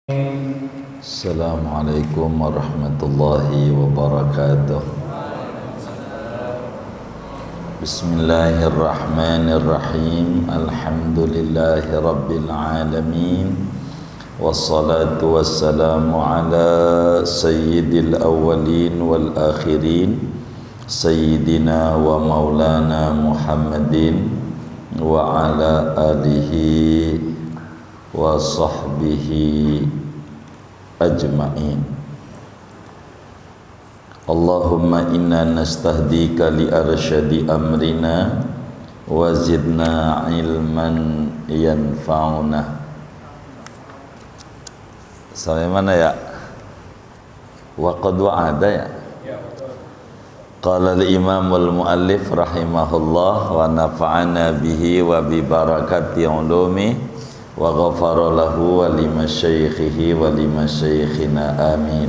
Assalamualaikum warahmatullahi wabarakatuh. Bismillahirrahmanirrahim. Alhamdulillahi rabbil alamin. Wassalatu wassalamu ala sayyidil awwalin wal akhirin, sayyidina wa maulana Muhammadin wa ala alihi wa sahbihi ajma'in. Allahumma inna nastahdika li arsyadi amrina wa zidna ilman yanfa'una. Sampai mana ya? Wa qad wa'ada ya? Qala al-imam wal-muallif rahimahullah wa nafa'ana bihi wa bi barakati ulumi wa ghafara lahu wa limasyaikhihi wa limasyaikhina amin.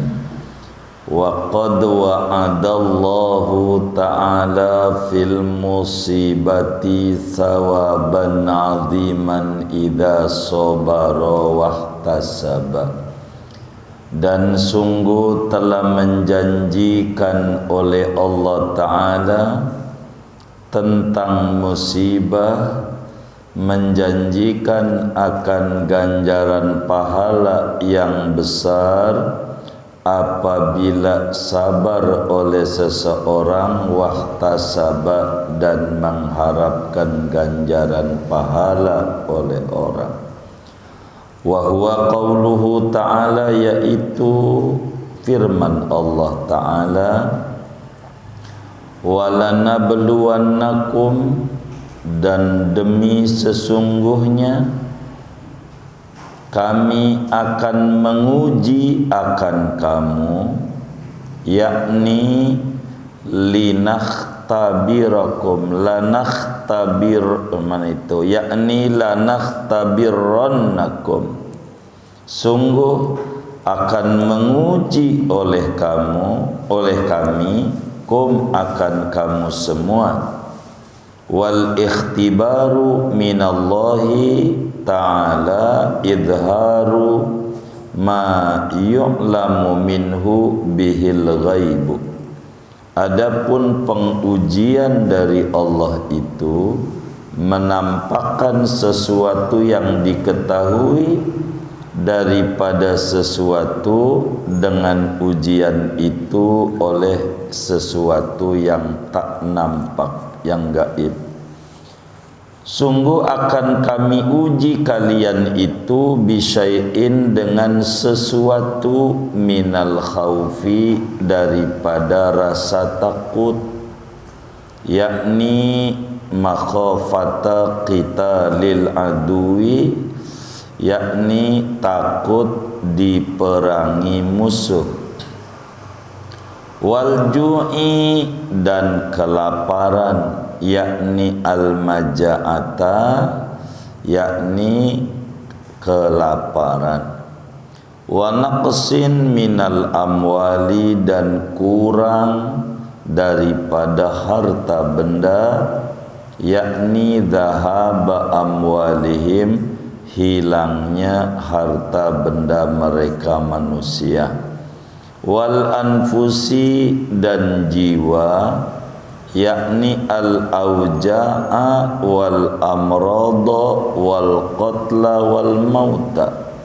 Wa qad wa'adallahu ta'ala fil musibati thawaban 'aziman idza sabara wahtasaba. Dan sungguh telah menjanjikan oleh Allah Ta'ala tentang musibah, menjanjikan akan ganjaran pahala yang besar apabila sabar oleh seseorang, wahtasaba, dan mengharapkan ganjaran pahala oleh orang. Wa huwa qauluhu ta'ala, yaitu firman Allah Ta'ala, walanabluwannakum, dan demi sesungguhnya kami akan menguji akan kamu, yakni lanakhtabirakum, yakni lanakhtabirannakum, sungguh akan menguji oleh kami, kum, akan kamu semua. Wal ikhtibaru minallahi ta'ala idharu ma yu'lamu minhu bihil ghaibu. Adapun pengujian dari Allah itu menampakkan sesuatu yang diketahui daripada sesuatu dengan ujian itu oleh sesuatu yang tak nampak, yang gaib. Sungguh akan kami uji kalian itu bisyai'in, dengan sesuatu, minal khaufi, daripada rasa takut, yakni makhafata qitalil adui, yakni takut diperangi musuh. Wal ju'i, dan kelaparan, yakni al-maja'ata, yakni kelaparan. Wa naqsin minal amwali, dan kurang daripada harta benda, yakni dhahaba amwalihim, hilangnya harta benda mereka manusia. Wal anfusi, dan jiwa, yakni al-auja'a wal amrada wal qatla wal mauta,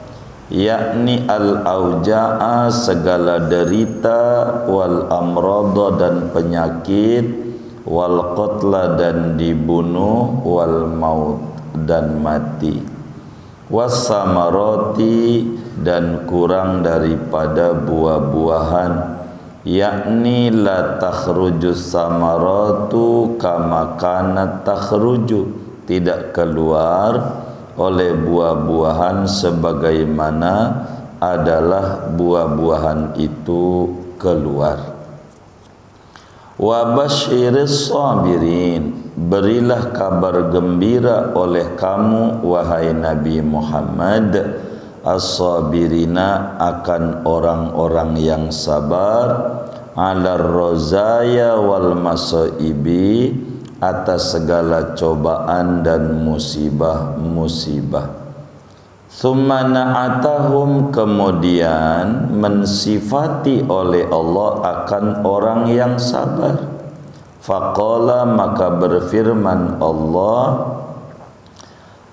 yakni al-auja'a, segala derita, wal amrada, dan penyakit, wal qatla, dan dibunuh, wal maut, dan mati. Wassamarati, dan kurang daripada buah-buahan, yakni la takhrujus samaratu kama kanat takhruju, tidak keluar oleh buah-buahan sebagaimana adalah buah-buahan itu keluar. Wa basyiris sabirin, berilah kabar gembira oleh kamu wahai Nabi Muhammad, as-sabirina, akan orang-orang yang sabar, alar rozaya wal masaibi, atas segala cobaan dan musibah-musibah. Thumma na'atahum, kemudian mensifati oleh Allah akan orang yang sabar. Faqala, maka berfirman Allah,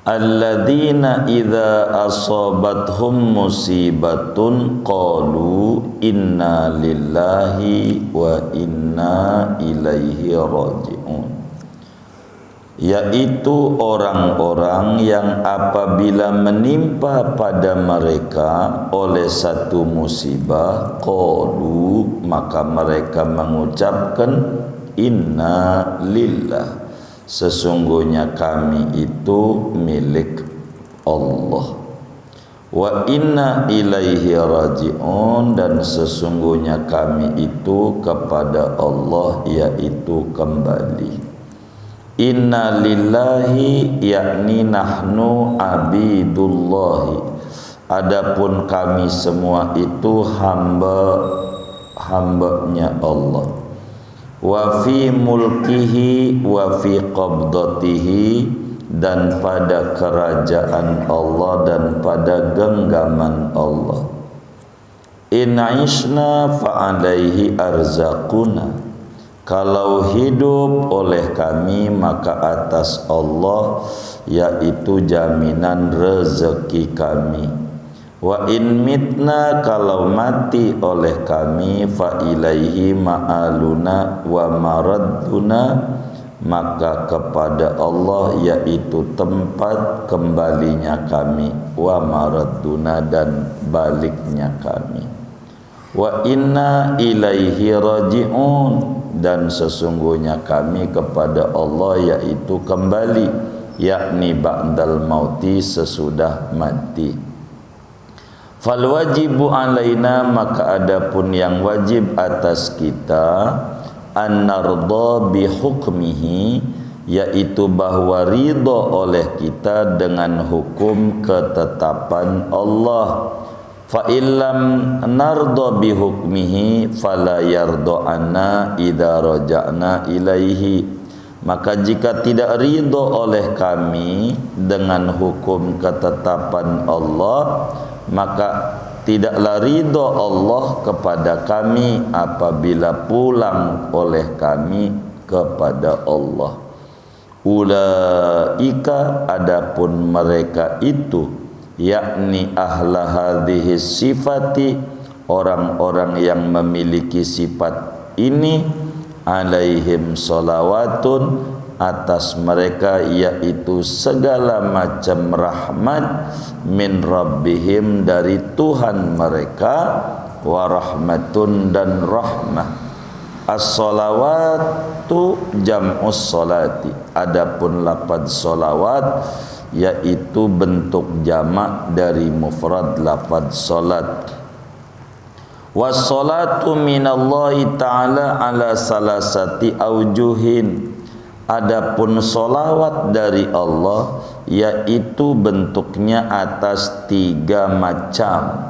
alladzina idza asabathum musibatun qalu inna lillahi wa inna ilaihi raji'un, yaitu orang-orang yang apabila menimpa pada mereka oleh satu musibah, qalu, maka mereka mengucapkan inna lillah, sesungguhnya kami itu milik Allah, wa inna ilaihi raji'un, dan sesungguhnya kami itu kepada Allah yaitu kembali. Inna lillahi, yakni nahnu abidullahi, adapun kami semua itu hamba-hambanya Allah. Wa fi mulkihi wa fi qabdatihi, dan pada kerajaan Allah dan pada genggaman Allah. In aishna fa alaihi arzaquna, kalau hidup oleh kami maka atas Allah yaitu jaminan rezeki kami. Wa in mitna, kalau mati oleh kami, fa ilaihi ma'aluna wa maradduna, maka kepada Allah yaitu tempat kembalinya kami, wa maradduna, dan baliknya kami. Wa inna ilaihi raji'un, dan sesungguhnya kami kepada Allah yaitu kembali, yakni ba'dal mauti, sesudah mati. Fal wajibu alaina, maka adapun yang wajib atas kita, an narda bi hukmihi, yaitu bahwa ridha oleh kita dengan hukum ketetapan Allah. Fa illam narda bi hukmihi fala yarda anna idza raja'na ilaihi, maka jika tidak ridha oleh kami dengan hukum ketetapan Allah, maka tidaklah ridha Allah kepada kami apabila pulang oleh kami kepada Allah. Ulaika, adapun mereka itu, yakni ahla hadhihi sifati, orang-orang yang memiliki sifat ini, alaihim salawatun, atas mereka yaitu segala macam rahmat, min rabbihim, dari Tuhan mereka, wa rahmatun, dan rahmah. As-salawatu jam'us salati, adapun lafaz salawat yaitu bentuk jamak dari mufrad lafaz salat. Was-salatu minallahi ta'ala ala salasati aujuhin, adapun solawat dari Allah yaitu bentuknya atas 3 macam.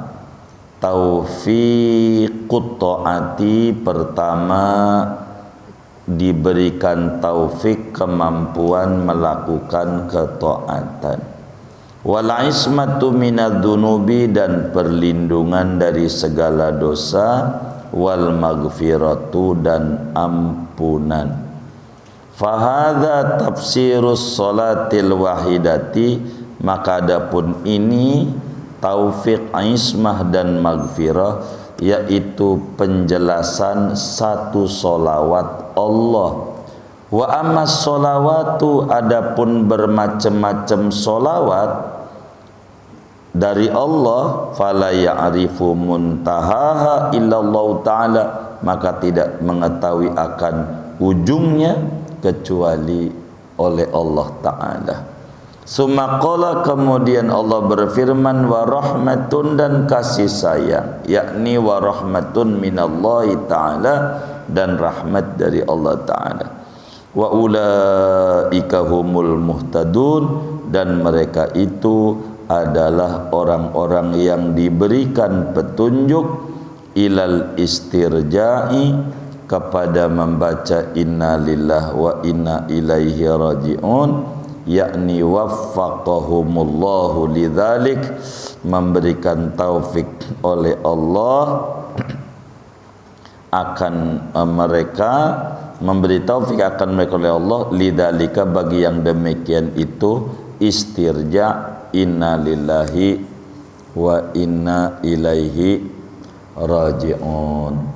Taufiqut ta'ati, pertama diberikan taufik, kemampuan melakukan ketaatan. Wal ismatu minadzunubi, dan perlindungan dari segala dosa. Wal maghfiratu, dan ampunan. Fahadha tafsirus salatil wahidati, maka adapun ini taufik, ismah, dan maghfirah, yaitu penjelasan satu solawat Allah. Wa ammas solawatu, adapun bermacam-macam solawat dari Allah, fala ya'rifu muntahaha illallah ta'ala, maka tidak mengetahui akan ujungnya kecuali oleh Allah Ta'ala. Summa qala, kemudian Allah berfirman, wa rahmatun, dan kasih sayang, yakni wa rahmatun minallahi ta'ala, dan rahmat dari Allah Ta'ala. Wa ulaika humul muhtadun, dan mereka itu adalah orang-orang yang diberikan petunjuk, ilal istirja'i, kepada membaca inna lillah wa inna ilaihi raji'un, yakni waffaqahumullahu lidzalik, memberikan taufik oleh Allah akan mereka, memberi taufik akan mereka oleh Allah lidzalika, bagi yang demikian itu istirja, inna lillahi wa inna ilaihi raji'un.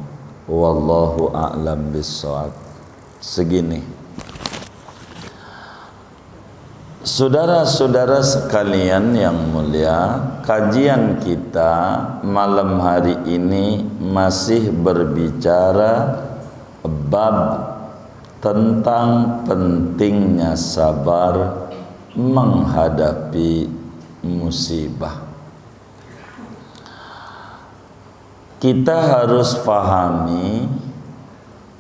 Wallahu a'lam bissawab. Segini, saudara-saudara sekalian yang mulia, kajian kita malam hari ini masih berbicara bab tentang pentingnya sabar menghadapi musibah. Kita harus pahami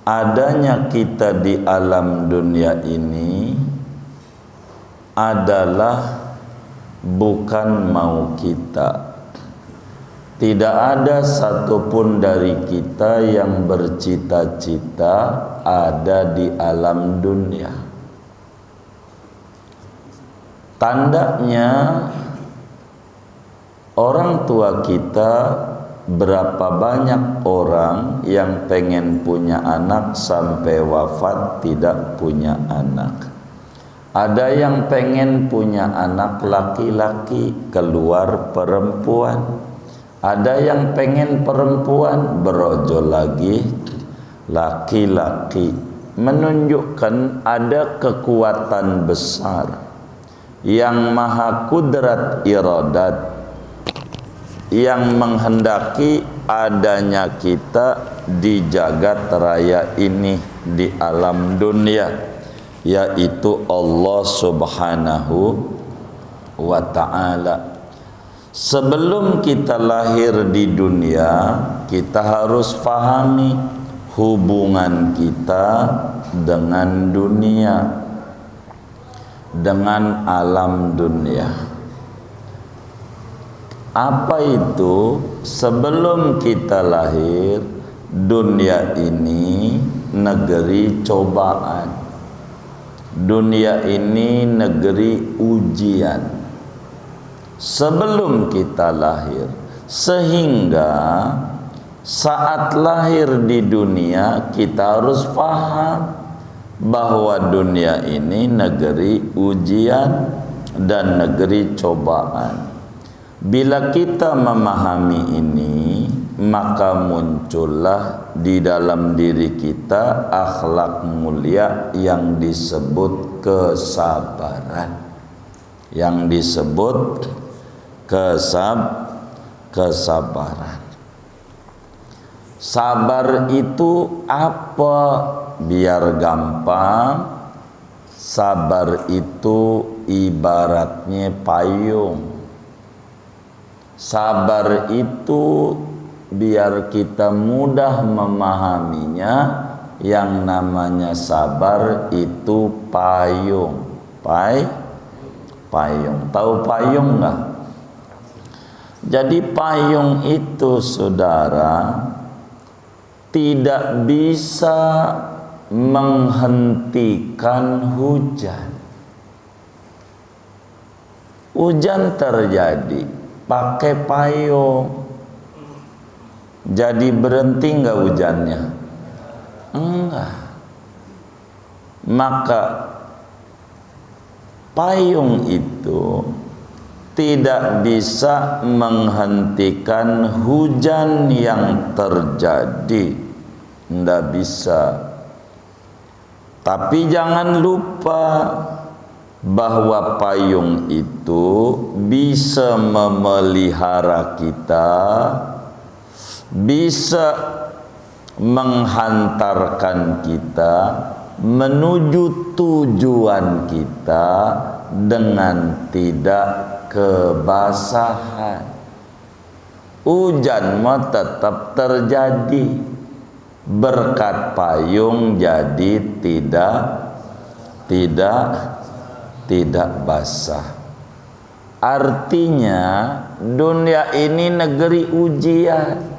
adanya kita di alam dunia ini adalah bukan mau kita. Tidak ada satupun dari kita yang bercita-cita ada di alam dunia. Tandanya orang tua kita, berapa banyak orang yang pengen punya anak sampai wafat tidak punya anak. Ada yang pengen punya anak laki-laki keluar perempuan. Ada yang pengen perempuan berojol lagi laki-laki. Menunjukkan ada kekuatan besar yang maha kudrat iradat yang menghendaki adanya kita di jagat raya ini, di alam dunia, yaitu Allah Subhanahu wa ta'ala. Sebelum kita lahir di dunia, kita harus pahami hubungan kita dengan dunia, dengan alam dunia. Apa itu? Sebelum kita lahir, dunia ini negeri cobaan. Dunia ini negeri ujian. Sebelum kita lahir, sehingga saat lahir di dunia kita harus paham bahwa dunia ini negeri ujian dan negeri cobaan. Bila kita memahami ini, maka muncullah di dalam diri kita akhlak mulia yang disebut kesabaran, yang disebut kesabaran. Sabar itu apa? Biar gampang, sabar itu ibaratnya payung. Sabar itu biar kita mudah memahaminya, yang namanya sabar itu payung. Payung. Tahu payung enggak? Jadi payung itu, saudara, tidak bisa menghentikan hujan. Hujan terjadi, pakai payung. Jadi berhenti enggak hujannya? Enggak. Maka payung itu tidak bisa menghentikan hujan yang terjadi. Tidak bisa. Tapi jangan lupa bahwa payung itu bisa memelihara kita, bisa menghantarkan kita menuju tujuan kita dengan tidak kebasahan. Hujan mah tetap terjadi, berkat payung jadi tidak basah. Artinya dunia ini negeri ujian.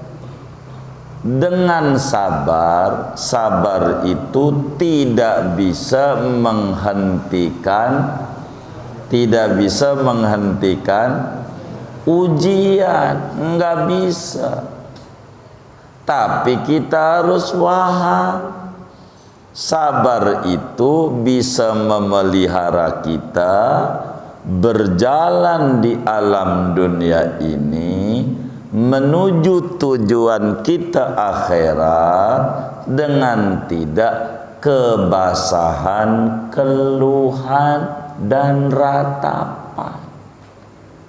Dengan sabar, sabar itu tidak bisa menghentikan tidak bisa menghentikan ujian, enggak bisa. Tapi kita harus paham, sabar itu bisa memelihara kita berjalan di alam dunia ini menuju tujuan kita akhirat dengan tidak kebasahan, keluhan dan ratapan.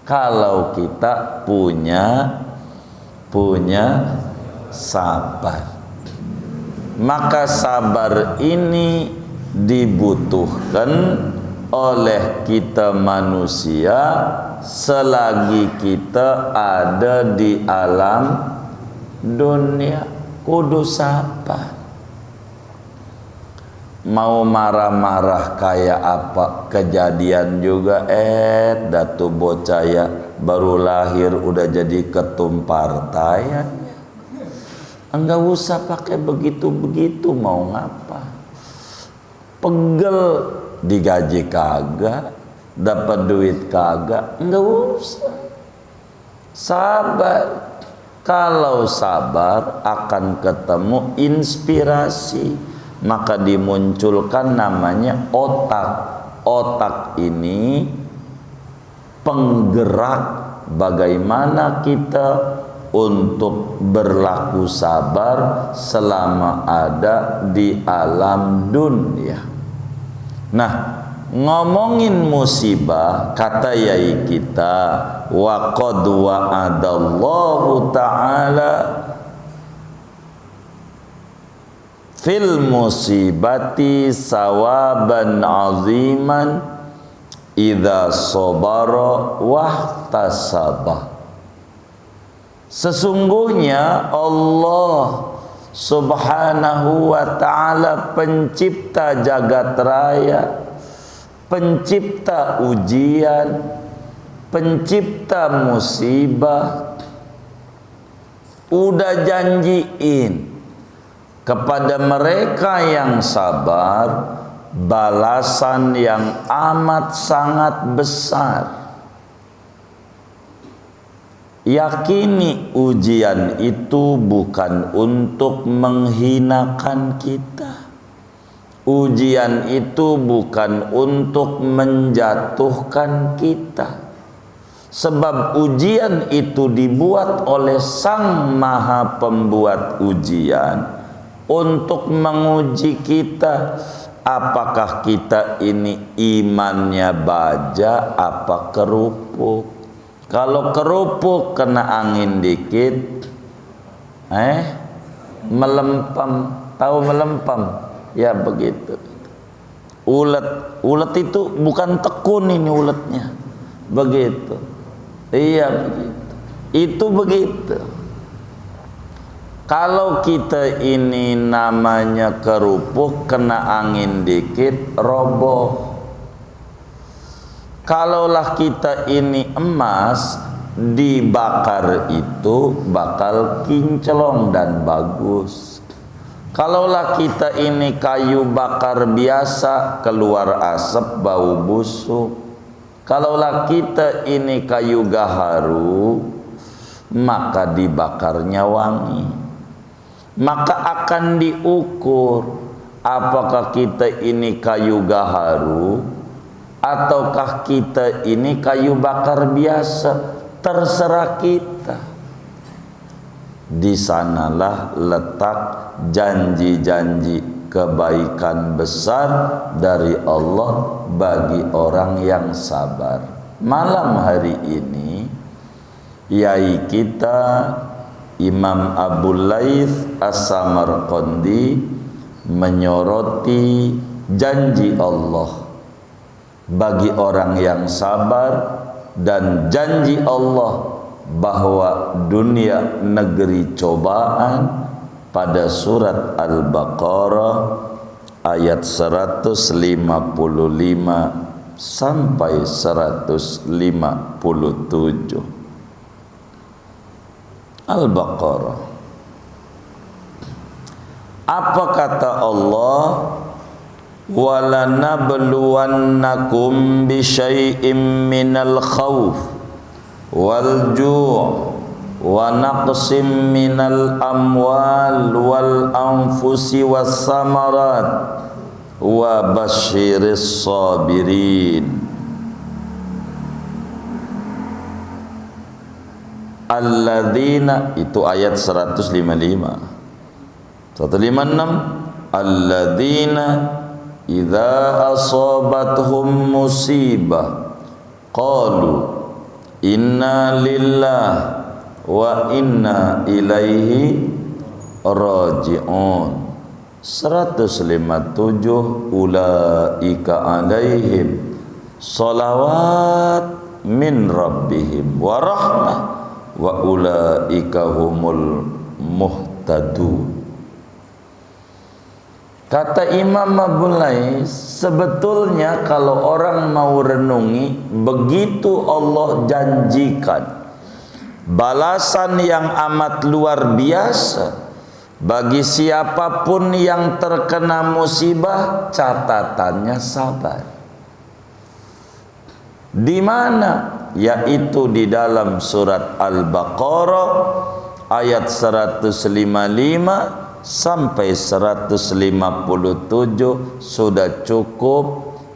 Kalau kita punya sabar, maka sabar ini dibutuhkan oleh kita manusia selagi kita ada di alam dunia. Kudu sabar. Mau marah-marah kayak apa kejadian juga, datu bocah ya baru lahir udah jadi ketum partai. Enggak usah pakai begitu-begitu, mau ngapa? Pegel, digaji kagak, dapat duit kagak, enggak usah. Sabar. Kalau sabar akan ketemu inspirasi, maka dimunculkan namanya otak. Otak ini penggerak bagaimana kita untuk berlaku sabar selama ada di alam dunia. Nah, ngomongin musibah, kata yai kita, wa qad wa'adallahu ta'ala fil musibati sawaban aziman idza sabara wahtasaba. Sesungguhnya Allah Subhanahu wa ta'ala pencipta jagat raya, pencipta ujian, pencipta musibah, udah janjiin kepada mereka yang sabar balasan yang amat sangat besar. Yakini ujian itu bukan untuk menghinakan kita. Ujian itu bukan untuk menjatuhkan kita. Sebab ujian itu dibuat oleh Sang Maha Pembuat ujian untuk menguji kita. Apakah kita ini imannya baja apa kerupuk? Kalau kerupuk kena angin dikit, melempem. Tahu melempem? Ya begitu. Ulet itu bukan tekun ini uletnya. Begitu. Iya begitu. Itu begitu. Kalau kita ini namanya kerupuk, kena angin dikit, roboh. Kalaulah kita ini emas, dibakar itu bakal kinclong dan bagus. Kalaulah kita ini kayu bakar biasa, keluar asap bau busuk. Kalaulah kita ini kayu gaharu, maka dibakarnya wangi. Maka akan diukur apakah kita ini kayu gaharu ataukah kita ini kayu bakar biasa. Terserah kita. Di sanalah letak janji-janji kebaikan besar dari Allah bagi orang yang sabar. Malam hari ini yai kita Imam Abu Laith As-Samarqandi menyoroti janji Allah bagi orang yang sabar dan janji Allah bahwa dunia negeri cobaan pada surat Al-Baqarah ayat 155 sampai 157. Al-Baqarah. Apa kata Allah? walanabluwannakum bisyai'im minal khawf wal ju' wa naqsim minal amwal wal anfusi was samarat wa basyiris sabirin. Alladzina, itu ayat 155. 156, alladzina idza asabathum musibah qalu inna lillahi wa inna ilaihi raji'un. 157, ulaika alaihim salawat min rabbihim wa rahmah wa ulaika humul muhtadun. Kata Imam Abu Lais, sebetulnya kalau orang mau renungi, begitu Allah janjikan balasan yang amat luar biasa bagi siapapun yang terkena musibah, catatannya sabar. Di mana? Yaitu di dalam surat Al-Baqarah ayat 155 sampai 157 sudah cukup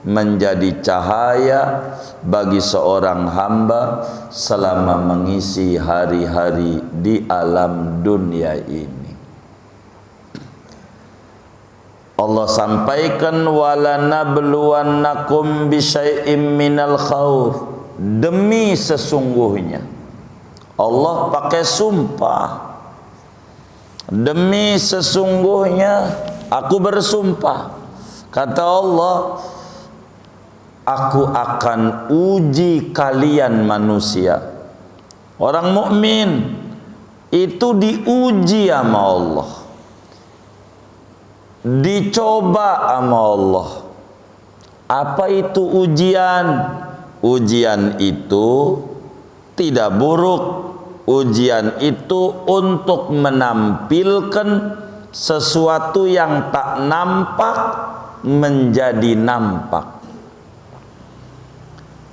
menjadi cahaya bagi seorang hamba selama mengisi hari-hari di alam dunia ini. Allah sampaikan walanabluwannakum bisyai'im minal khauf, demi sesungguhnya. Allah pakai sumpah. Demi sesungguhnya aku bersumpah, kata Allah, aku akan uji kalian manusia. Orang mukmin itu diuji sama Allah, dicoba sama Allah. Apa itu ujian? Ujian itu tidak buruk. Ujian itu untuk menampilkan sesuatu yang tak nampak menjadi nampak.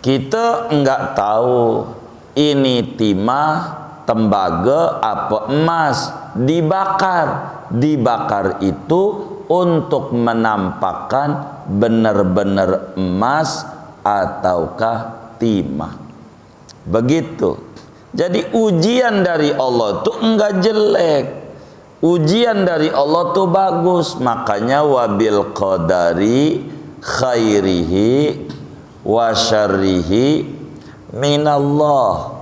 Kita enggak tahu ini timah, tembaga, apa emas, dibakar. Dibakar itu untuk menampakkan benar-benar emas ataukah timah. Begitu. Jadi ujian dari Allah itu enggak jelek. Ujian dari Allah itu bagus. Makanya wabil qadari khairihi wa syarrihi minallah.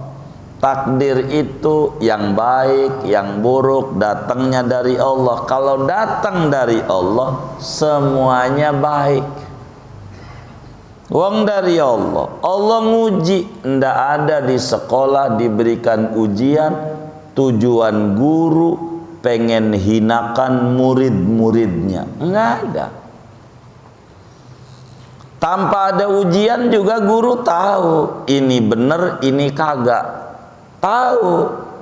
Takdir itu yang baik, yang buruk datangnya dari Allah. Kalau datang dari Allah, semuanya baik. Uang dari Allah. Allah nguji. Ndak ada di sekolah diberikan ujian tujuan guru pengen hinakan murid-muridnya. Enggak ada. Tanpa ada ujian juga guru tahu ini benar, ini kagak. Tahu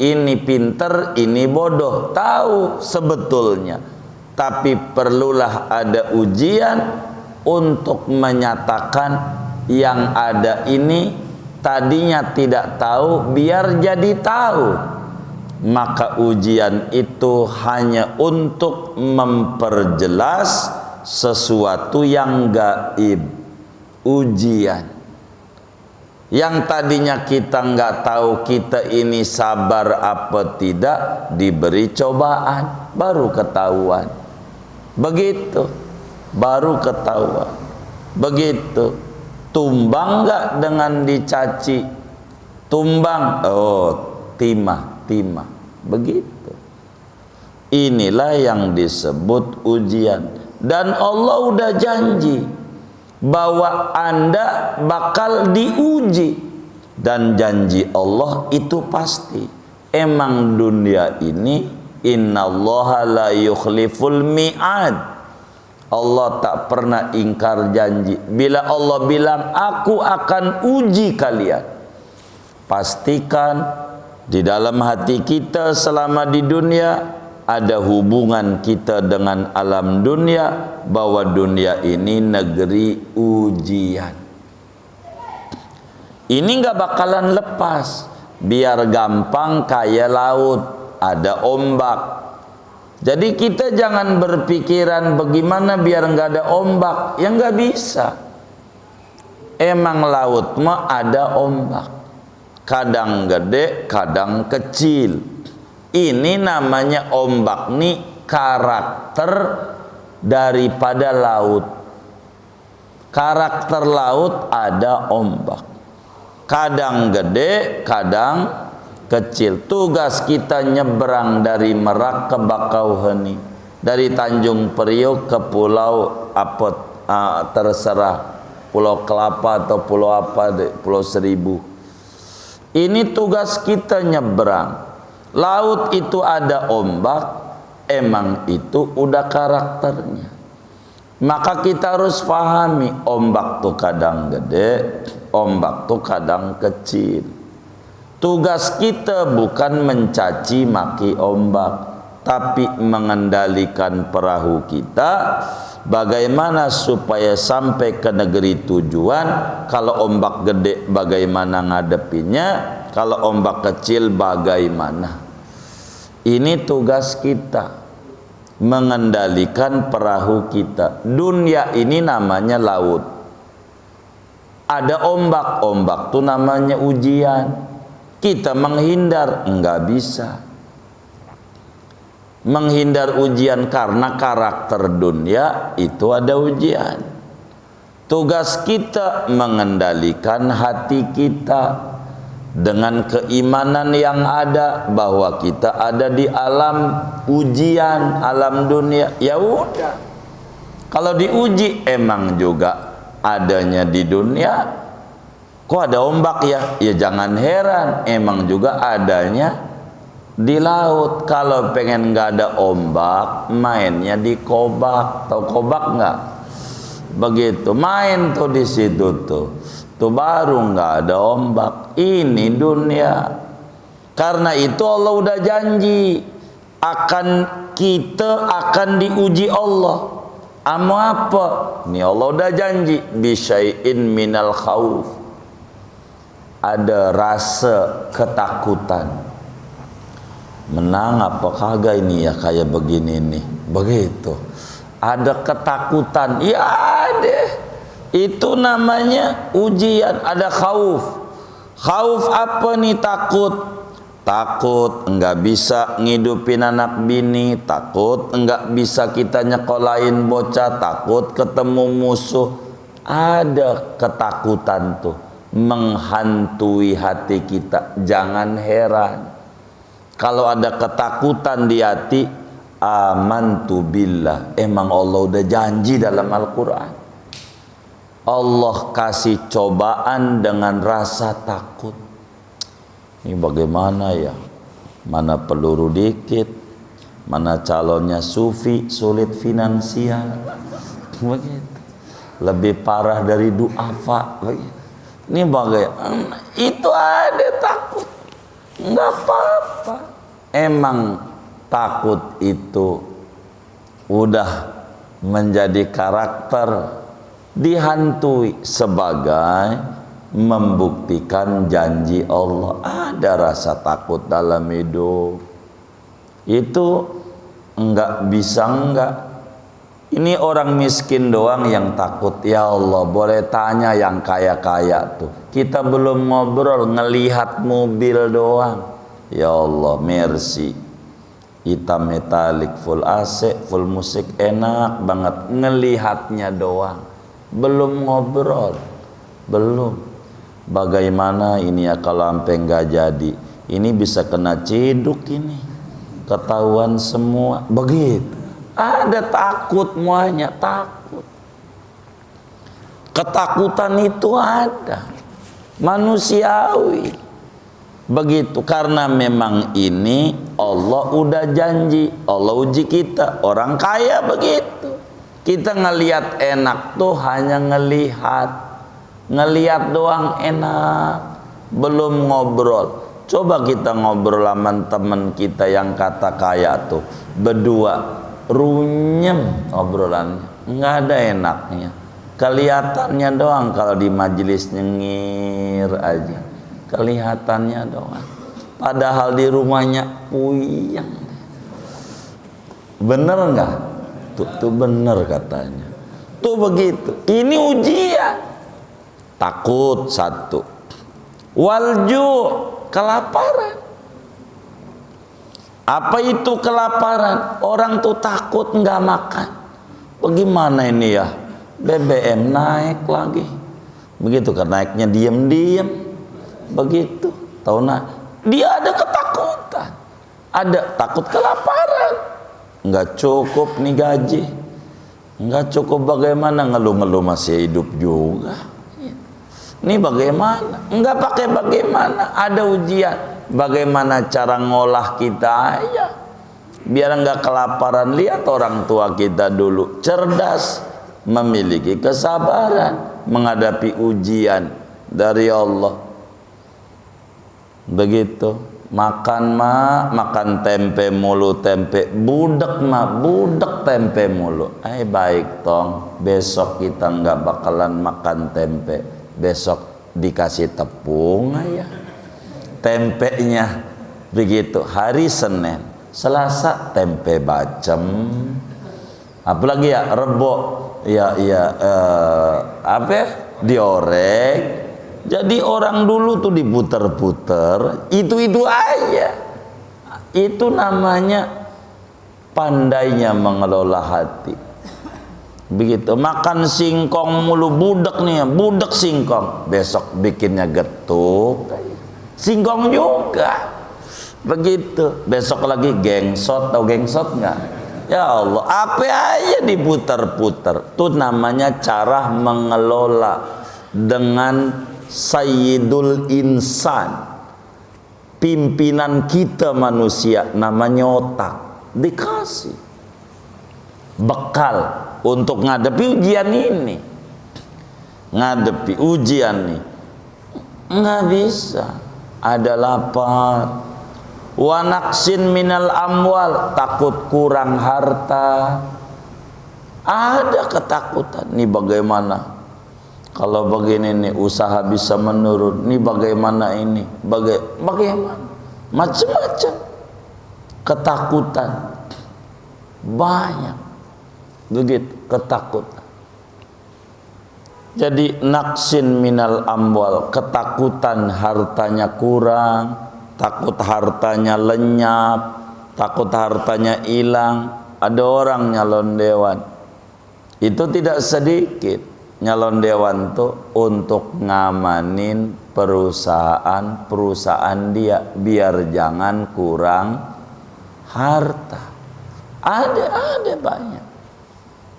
ini pinter, ini bodoh. Tahu sebetulnya. Tapi perlulah ada ujian untuk menyatakan yang ada ini tadinya tidak tahu biar jadi tahu. Maka ujian itu hanya untuk memperjelas sesuatu yang gaib. Ujian yang tadinya kita nggak tahu kita ini sabar apa tidak, diberi cobaan baru ketahuan. Begitu, baru ketahuan. Begitu. Tumbang nggak dengan dicaci? Tumbang, oh timah. Begitu. Inilah yang disebut ujian. Dan Allah udah janji bahwa Anda bakal diuji. Dan janji Allah itu pasti. Emang dunia ini innallaha la yukhliful mi'ad. Allah tak pernah ingkar janji. Bila Allah bilang aku akan uji kalian, pastikan di dalam hati kita selama di dunia ada hubungan kita dengan alam dunia, bahwa dunia ini negeri ujian. Ini nggak bakalan lepas. Biar gampang kayak laut, ada ombak. Jadi kita jangan berpikiran bagaimana biar nggak ada ombak, yang nggak bisa. Emang laut mah ada ombak, kadang gede, kadang kecil. Ini namanya ombak nih karakter daripada laut. Karakter laut ada ombak, kadang gede, kadang kecil. Tugas kita nyebrang dari Merak ke Bakauheni, dari Tanjung Priok ke Pulau apa terserah, Pulau Kelapa atau pulau apa deh, Pulau Seribu. Ini tugas kita nyebrang. Laut itu ada ombak, emang itu udah karakternya. Maka kita harus pahami, ombak tuh kadang gede, ombak tuh kadang kecil. Tugas kita bukan mencaci maki ombak, tapi mengendalikan perahu kita bagaimana supaya sampai ke negeri tujuan. Kalau ombak gede bagaimana ngadepinnya, kalau ombak kecil bagaimana. Ini tugas kita, mengendalikan perahu kita. Dunia ini namanya laut, ada ombak, ombak tuh namanya ujian. Kita menghindar enggak bisa. Menghindar ujian karena karakter dunia itu ada ujian. Tugas kita mengendalikan hati kita dengan keimanan yang ada bahwa kita ada di alam ujian, alam dunia. Ya udah. Kalau diuji emang juga adanya di dunia. Kok ada ombak ya? Ya jangan heran, emang juga adanya di laut. Kalau pengen nggak ada ombak, mainnya di kobak. Tahu kobak nggak? Begitu, main tuh di situ tuh. Tuh baru nggak ada ombak. Ini dunia. Karena itu Allah udah janji kita akan diuji Allah. Apa? Ini Allah udah janji bisyai'in minal khauf. Ada rasa ketakutan. Menang apa kagak ini ya kayak begini nih. Begitu. Ada ketakutan. Ya ada. Itu namanya ujian. Ada khauf. Khauf apa nih? Takut. Takut enggak bisa ngidupin anak bini. Takut enggak bisa kita nyekolahin bocah. Takut ketemu musuh. Ada ketakutan tuh menghantui hati kita. Jangan heran kalau ada ketakutan di hati. Amantu billah, emang Allah udah janji dalam Al-Quran. Allah kasih cobaan dengan rasa takut. Ini bagaimana ya? Mana peluru dikit, mana calonnya sufi, sulit finansial. Begitu. Lebih parah dari duafa. Begitu. Ini bagaimana? Itu ada takut. Enggak apa-apa. Emang takut itu udah menjadi karakter, dihantui sebagai membuktikan janji Allah. Ada rasa takut dalam hidup. Itu enggak bisa enggak. Ini orang miskin doang yang takut. Ya Allah, boleh tanya yang kaya-kaya tuh. Kita belum ngobrol, ngelihat mobil doang. Ya Allah, mercy. Hitam metalik, full AC, full musik, enak banget. Ngelihatnya doang. Belum ngobrol. Belum. Bagaimana ini ya kalau sampai nggak jadi? Ini bisa kena ciduk ini. Ketahuan semua. Begitu. Ada takut muanya, takut. Ketakutan itu ada, manusiawi. Begitu, karena memang ini Allah udah janji. Allah uji kita. Orang kaya begitu. Kita ngelihat enak tuh hanya ngelihat doang enak, belum ngobrol. Coba kita ngobrol sama teman kita yang kata kaya tuh, berdua runyem obrolannya, nggak ada enaknya. Kelihatannya doang kalau di majelis nyengir aja, kelihatannya doang. Padahal di rumahnya puyeng. Bener nggak? Tuh bener katanya. Tuh begitu. Ini ujian. Takut satu. Walju, kelaparan. Apa itu kelaparan? Orang tuh takut nggak makan. Bagaimana ini ya? BBM naik lagi. Begitu kan, naiknya diem-diem. Begitu. Tahu nak? Dia ada ketakutan. Ada takut kelaparan. Nggak cukup nih gaji. Nggak cukup, bagaimana? Ngeluh-ngeluh masih hidup juga. Ini bagaimana? Nggak pakai bagaimana. Ada ujian. Bagaimana cara ngolah kita aja biar nggak kelaparan. Lihat orang tua kita dulu cerdas, memiliki kesabaran menghadapi ujian dari Allah. Begitu makan makan tempe mulu, tempe budek budek tempe mulu. Baik tong, besok kita nggak bakalan makan tempe, besok dikasih tepung aja tempenya. Begitu hari Senin, Selasa tempe bacem, apalagi ya Rebo diorek. Jadi orang dulu tuh diputer-puter itu aja. Itu namanya pandainya mengelola hati. Begitu makan singkong mulu, budek nih, budek singkong, besok bikinnya getuk singkong juga. Begitu besok lagi gengsot. Tahu gengsot nggak? Ya Allah, apa aja diputar-putar. Itu namanya cara mengelola dengan Sayyidul Insan, pimpinan kita manusia, namanya otak. Dikasih bekal untuk ngadepi ujian ini. Ngadepi ujian nih nggak bisa. Ada lapar, wa naqsin minal amwal, takut kurang harta. Ada ketakutan. Nih bagaimana kalau begini nih usaha bisa menurun? Nih bagaimana ini? Bagaimana? Macam-macam ketakutan banyak. Begitu ketakutan. Jadi naqsin minal amwal, ketakutan hartanya kurang, takut hartanya lenyap, takut hartanya hilang. Ada orang nyalon dewan, itu tidak sedikit nyalon dewan tuh untuk ngamanin perusahaan dia biar jangan kurang harta. Ada banyak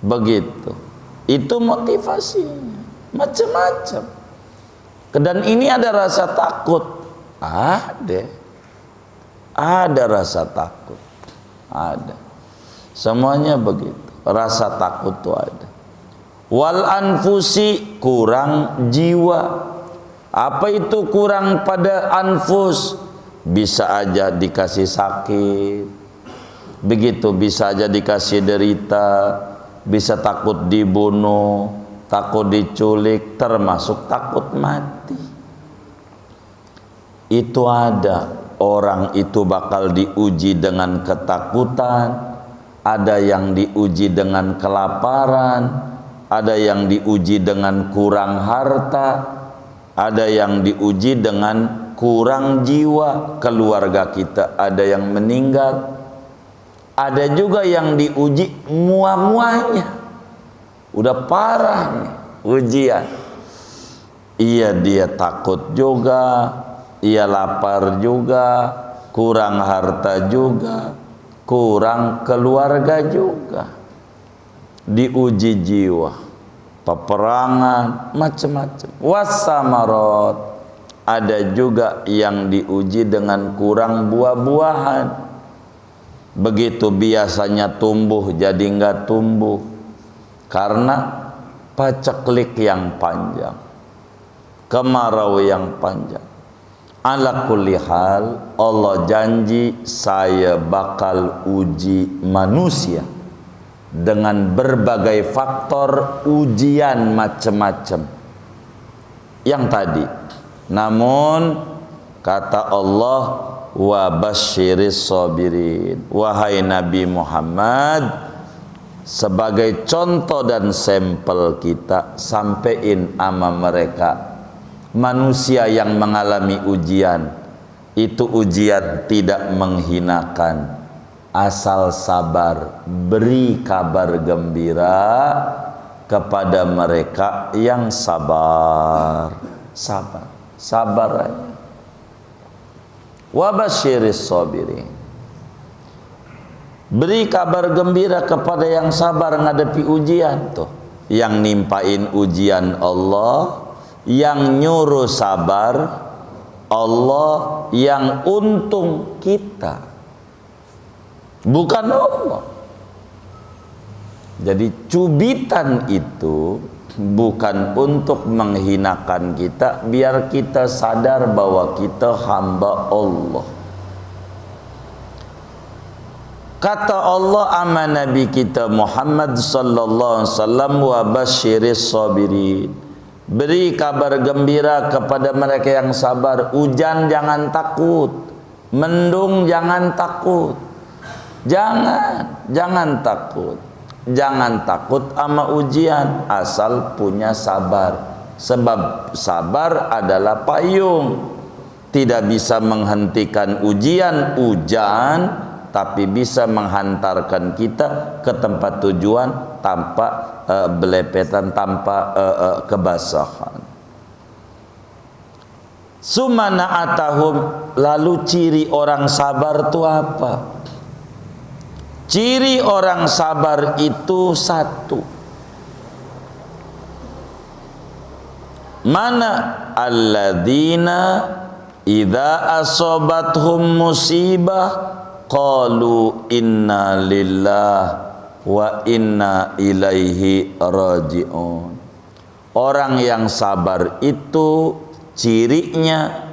begitu. Itu motivasinya macam-macam. Dan ini ada rasa takut. Ada rasa takut. Ada. Semuanya begitu. Rasa takut itu ada. Wal anfusi, kurang jiwa. Apa itu kurang pada anfus? Bisa aja dikasih sakit. Begitu, bisa aja dikasih derita. Bisa takut dibunuh, takut diculik, termasuk takut mati. Itu ada. Orang itu bakal diuji dengan ketakutan, ada yang diuji dengan kelaparan, ada yang diuji dengan kurang harta, ada yang diuji dengan kurang jiwa. Keluarga kita ada yang meninggal, ada juga yang diuji muah-muahnya. Udah parah nih ujian. Iya, dia takut juga, ia lapar juga, kurang harta juga, kurang keluarga juga. Diuji jiwa, peperangan, macam-macam. Wasamarot, ada juga yang diuji dengan kurang buah-buahan. Begitu biasanya tumbuh jadi nggak tumbuh karena paceklik yang panjang, kemarau yang panjang. Ala kulli hal, Allah janji saya bakal uji manusia dengan berbagai faktor ujian macam-macam yang tadi. Namun kata Allah, wa basyiris sabirin, wahai Nabi Muhammad, sebagai contoh dan sampel kita, sampein ama mereka manusia yang mengalami ujian, itu ujian tidak menghinakan, asal sabar, beri kabar gembira kepada mereka yang sabar. Sabar aja. Wa basyiris sabirin, beri kabar gembira kepada yang sabar ngadepi ujian. Tuh, yang nimpain ujian Allah, yang nyuruh sabar Allah, yang untung kita, bukan Allah. Jadi cubitan itu bukan untuk menghinakan kita, biar kita sadar bahwa kita hamba Allah. Kata Allah ama Nabi kita Muhammad sallallahu alaihi wasallam, wa basyiris sabirin, beri kabar gembira kepada mereka yang sabar. Hujan jangan takut, mendung jangan takut, jangan takut, jangan takut sama ujian, asal punya sabar. Sebab sabar adalah payung, tidak bisa menghentikan ujian, tapi bisa menghantarkan kita ke tempat tujuan tanpa belepetan, tanpa kebasahan. Sumana atahum, lalu ciri orang sabar itu apa? Ciri orang sabar itu satu. Mana? Alladzina idza asobathum musibah qalu inna lillahi wa inna ilaihi raji'un. Orang yang sabar itu cirinya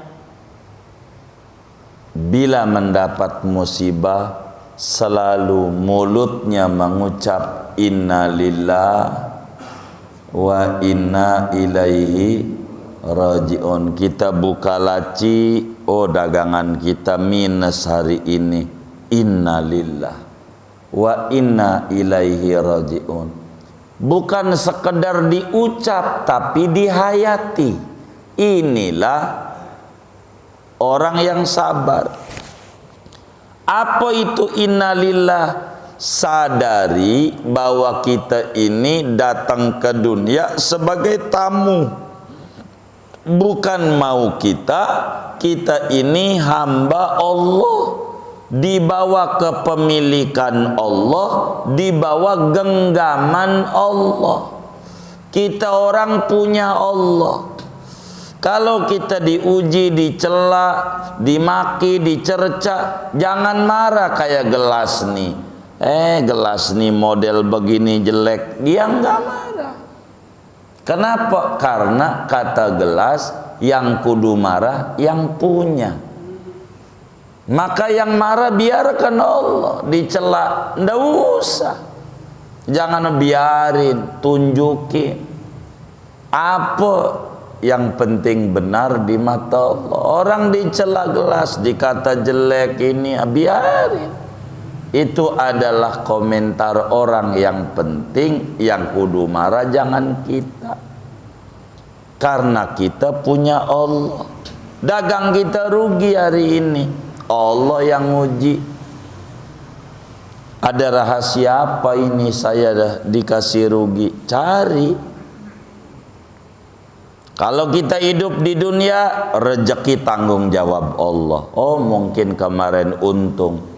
bila mendapat musibah selalu mulutnya mengucap inna lillahi wa inna ilaihi raji'un. Kita buka laci, oh dagangan kita minus hari ini, inna lillahi wa inna ilaihi raji'un. Bukan sekedar diucap tapi dihayati. Inilah orang yang sabar. Apa itu innalillah? Sadari bahwa kita ini datang ke dunia sebagai tamu. Bukan mau kita ini hamba Allah, dibawa kepemilikan Allah, dibawa genggaman Allah. Kita orang punya Allah. Kalau kita diuji, dicela, dimaki, dicerca, jangan marah kayak gelas nih. Gelas nih model begini jelek, dia enggak marah. Kenapa? Karena kata gelas, yang kudu marah yang punya. Maka yang marah biarkan Allah, dicela ndak usah. Jangan biarin, tunjukin. Apa yang penting benar di mata Allah. Orang dicela gelas, dikata jelek ini, biarin. Itu adalah komentar orang. Yang penting yang kudu marah jangan kita, karena kita punya Allah. Dagang kita rugi hari ini, Allah yang uji. Ada rahasia apa ini saya dah dikasih rugi? Cari. Kalau kita hidup di dunia, rezeki tanggung jawab Allah. Oh mungkin kemarin untung,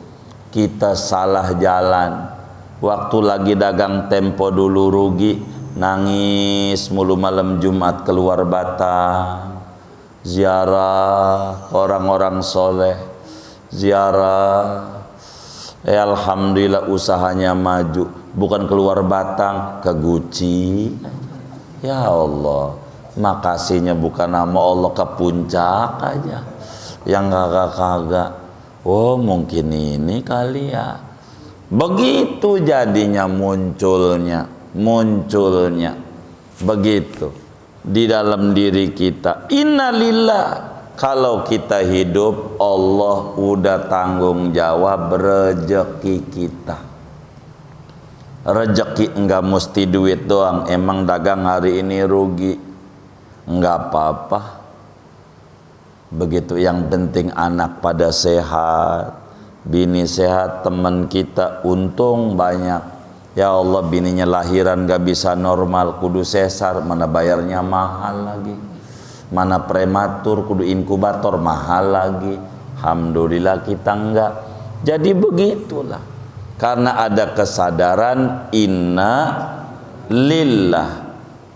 kita salah jalan. Waktu lagi dagang tempo dulu rugi, nangis mulu malam Jumat keluar Batang, ziarah orang-orang soleh, ziarah. Alhamdulillah usahanya maju. Bukan keluar Batang, ke Guci. Ya Allah, makasihnya bukan nama Allah, ke puncak aja. yang kagak-kagak. Oh mungkin ini kali ya. Begitu jadinya munculnya begitu di dalam diri kita. Innalillah. Kalau kita hidup, Allah udah tanggung jawab rezeki kita. Rezeki enggak mesti duit doang. Emang dagang hari ini rugi, enggak apa-apa. Begitu, yang penting anak pada sehat, bini sehat, teman kita untung banyak. Ya Allah, bininya lahiran gak bisa normal, kudu sesar, mana bayarnya mahal lagi. Mana prematur, kudu inkubator, mahal lagi. Alhamdulillah kita enggak. Jadi begitulah. Karena ada kesadaran inna lillah.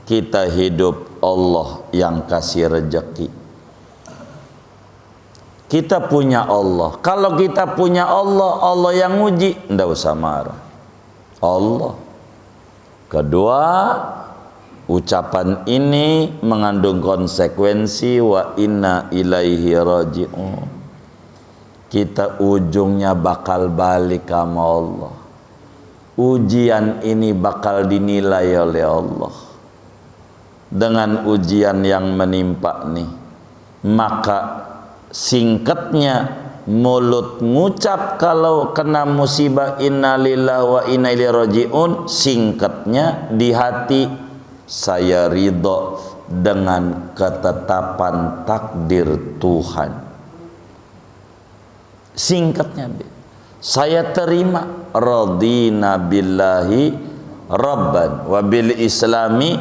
Kita hidup, Allah yang kasih rezeki. Kita punya Allah. Kalau kita punya Allah, Allah yang nguji, ndak usah marah. Allah. Kedua, ucapan ini mengandung konsekuensi wa inna ilaihi raji'un. Kita ujungnya bakal balik sama Allah. Ujian ini bakal dinilai oleh Allah. Dengan ujian yang menimpa nih, maka singkatnya mulut ngucap kalau kena musibah innalillahi wa inna ilaihi raji'un, singkatnya di hati saya ridho dengan ketetapan takdir Tuhan. Singkatnya saya terima, radina billahi rabban wa bil islami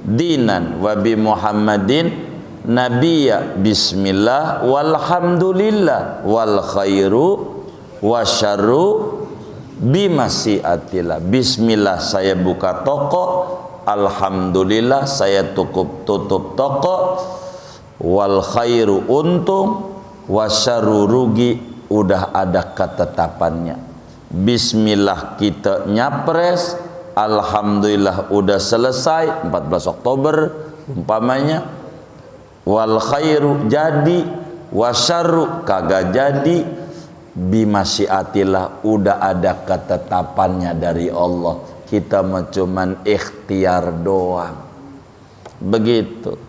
dinan wa bi Muhammadin nabiyya, bismillah walhamdulillah wal khairu wasyarru bimasyiatillah. Bismillah saya buka toko, alhamdulillah saya tutup toko, wal khairu untung, wasyarru rugi, udah ada ketetapannya. Bismillah kita nyapres, alhamdulillah udah selesai 14 Oktober umpamanya, wal khairu jadi, wasyarru kagak jadi, bimasyiatillah udah ada ketetapannya dari Allah. Kita cuman ikhtiar doang. Begitu.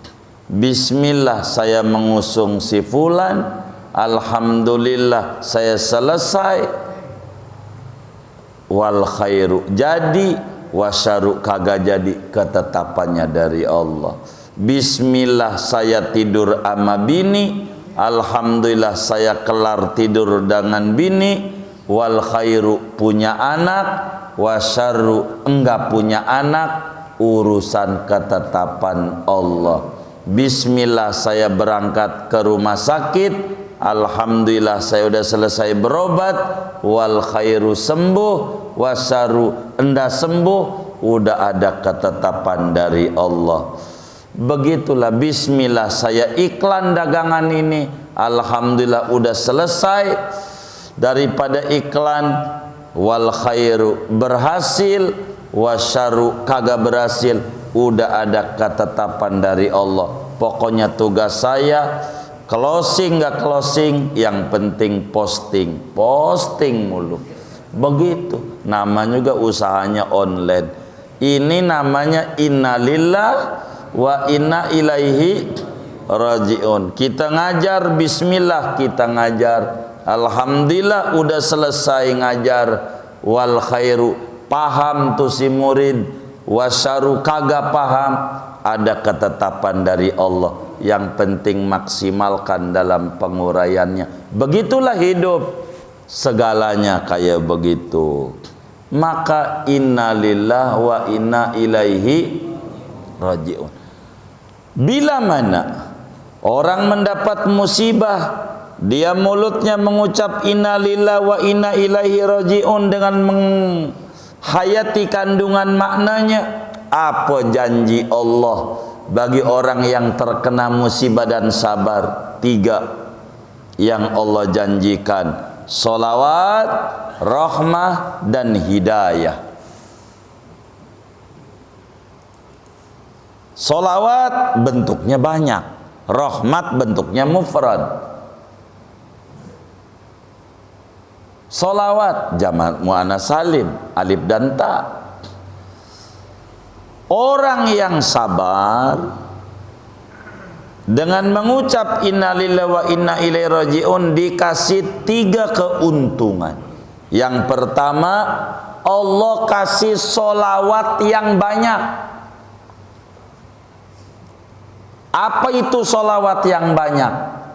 Bismillah saya mengusung si fulan, alhamdulillah saya selesai, wal khairu jadi, wasyarru kagak jadi, ketetapannya dari Allah. Bismillah saya tidur sama bini, alhamdulillah saya kelar tidur dengan bini, wal khairu punya anak, wasyarru enggak punya anak, urusan ketetapan Allah. Bismillah saya berangkat ke rumah sakit, alhamdulillah saya udah selesai berobat, wal khairu sembuh, wasyarru enggak sembuh, udah ada ketetapan dari Allah. Begitulah. Bismillah saya iklan dagangan ini, alhamdulillah udah selesai daripada iklan, wal khairu berhasil, wasyarru kagak berhasil, udah ada ketetapan dari Allah. Pokoknya tugas saya closing gak closing, yang penting posting mulu. Begitu. Namanya juga usahanya online. Ini namanya innalillah wa inna ilaihi raji'un. Kita ngajar bismillah, kita ngajar alhamdulillah udah selesai ngajar, wal khairu paham tuh si murid, wasyaru kagak paham, ada ketetapan dari Allah. Yang penting maksimalkan dalam penguraiannya. Begitulah hidup, segalanya kayak begitu. Maka innalillah wa inna ilaihi raji'un. Bila mana orang mendapat musibah, dia mulutnya mengucap innalillah wa inna ilaihi raji'un dengan menghayati kandungan maknanya. Apa janji Allah bagi orang yang terkena musibah dan sabar? 3 yang Allah janjikan: sholawat, rahmah, dan hidayah. Sholawat bentuknya banyak, rahmat bentuknya mufrad. Solawat jamak muannas salim, alif dan ta. Orang yang sabar dengan mengucap innalillahi wa inna ilaihi rajiun dikasih 3 keuntungan. Yang pertama, Allah kasih solawat yang banyak. Apa itu solawat yang banyak?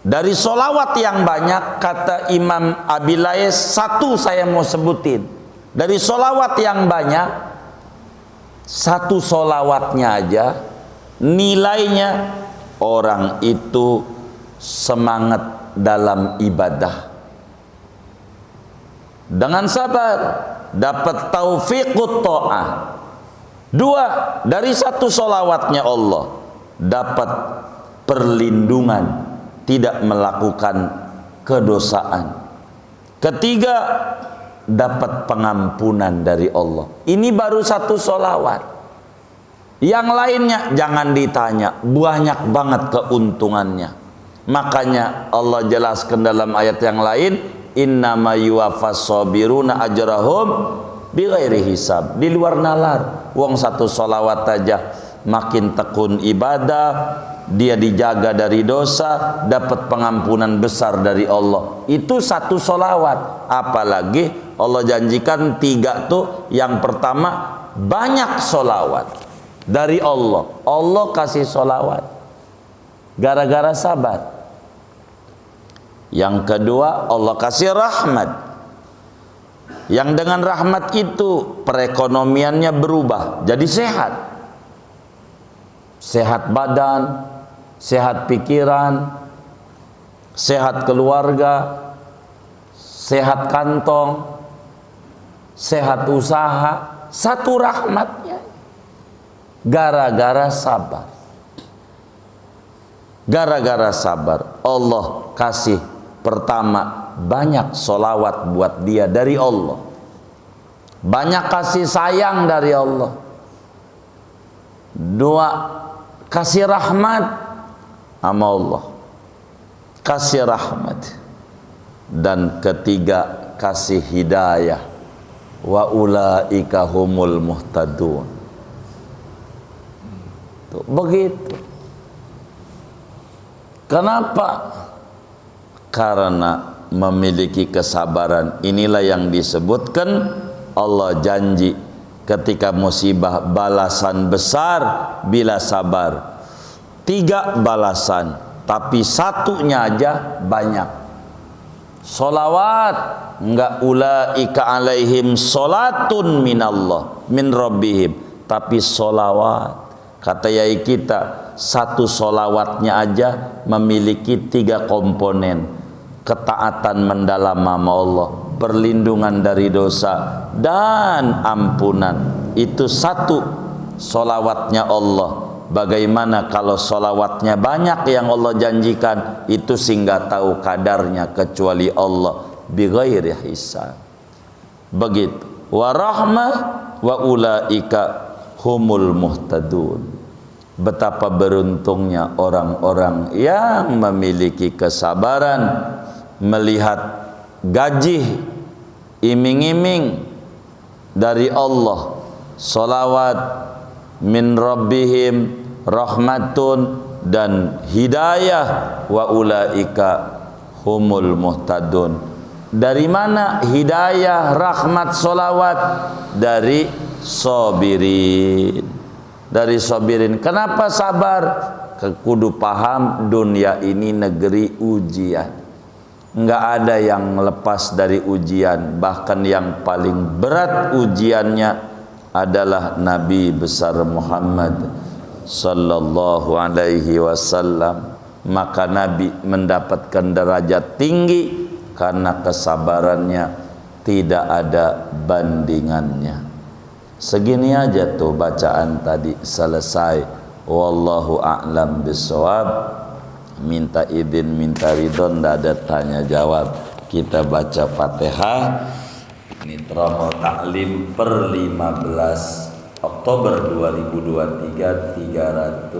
Dari solawat yang banyak, kata Imam Abilais, satu saya mau sebutin. Dari solawat yang banyak, satu solawatnya aja nilainya orang itu semangat dalam ibadah. Dengan sabar dapat taufiqut ta'ah. 2, dari satu solawatnya Allah dapat perlindungan, tidak melakukan kedosaan. 3, dapat pengampunan dari Allah. Ini baru satu solawat. Yang lainnya jangan ditanya, banyak banget keuntungannya. Makanya Allah jelaskan dalam ayat yang lain, innama yuwaffas sabiruna ajrahum bighairi hisab. Di luar nalar, wong satu solawat aja makin tekun ibadah, dia dijaga dari dosa, dapat pengampunan besar dari Allah. Itu satu solawat. Apalagi Allah janjikan 3 tuh. Yang pertama, banyak solawat dari Allah. Allah kasih solawat gara-gara sabar. Yang kedua, Allah kasih rahmat, yang dengan rahmat itu perekonomiannya berubah jadi sehat. Sehat badan, sehat pikiran, sehat keluarga, sehat kantong, sehat usaha. Satu rahmatnya gara-gara sabar. Gara-gara sabar Allah kasih, pertama, banyak solawat buat dia dari Allah, banyak kasih sayang dari Allah. 2, kasih rahmat sama Allah, kasih rahmat. Dan 3, kasih hidayah, wa ulaika humul muhtadun. Tuh, begitu. Kenapa? Karena memiliki kesabaran. Inilah yang disebutkan Allah janji ketika musibah, balasan besar bila sabar. 3 balasan, tapi satunya aja banyak. Solawat, enggak ulaika alaihim solatun minallah min rabbihim, tapi solawat. Kata yai kita, satu solawatnya aja memiliki 3 komponen. Ketaatan mendalam sama Allah, perlindungan dari dosa, dan ampunan. Itu satu solawatnya Allah. Bagaimana kalau solawatnya banyak yang Allah janjikan? Itu sih nggak tahu kadarnya kecuali Allah, bighairi hisab. Begitu. Wa rahmah wa ulaika humul muhtadun. Betapa beruntungnya orang-orang yang memiliki kesabaran, melihat gaji iming-iming dari Allah, solawat min rabbihim, rahmatun, dan hidayah, wa ulaika humul muhtadun. Dari mana hidayah, rahmat, solawat? Dari sabirin. Dari sabirin. Kenapa sabar? Kudu paham dunia ini negeri ujian. Enggak ada yang lepas dari ujian. Bahkan yang paling berat ujiannya adalah Nabi besar Muhammad sallallahu alaihi wasallam. Maka Nabi mendapatkan derajat tinggi karena kesabarannya tidak ada bandingannya. Segini aja tuh bacaan tadi selesai. Wallahu a'lam bissawab. Minta izin, minta ridho, ndak ada tanya jawab. Kita baca Fatihah. Ini Tromol Taklim per 15 Oktober 2023 300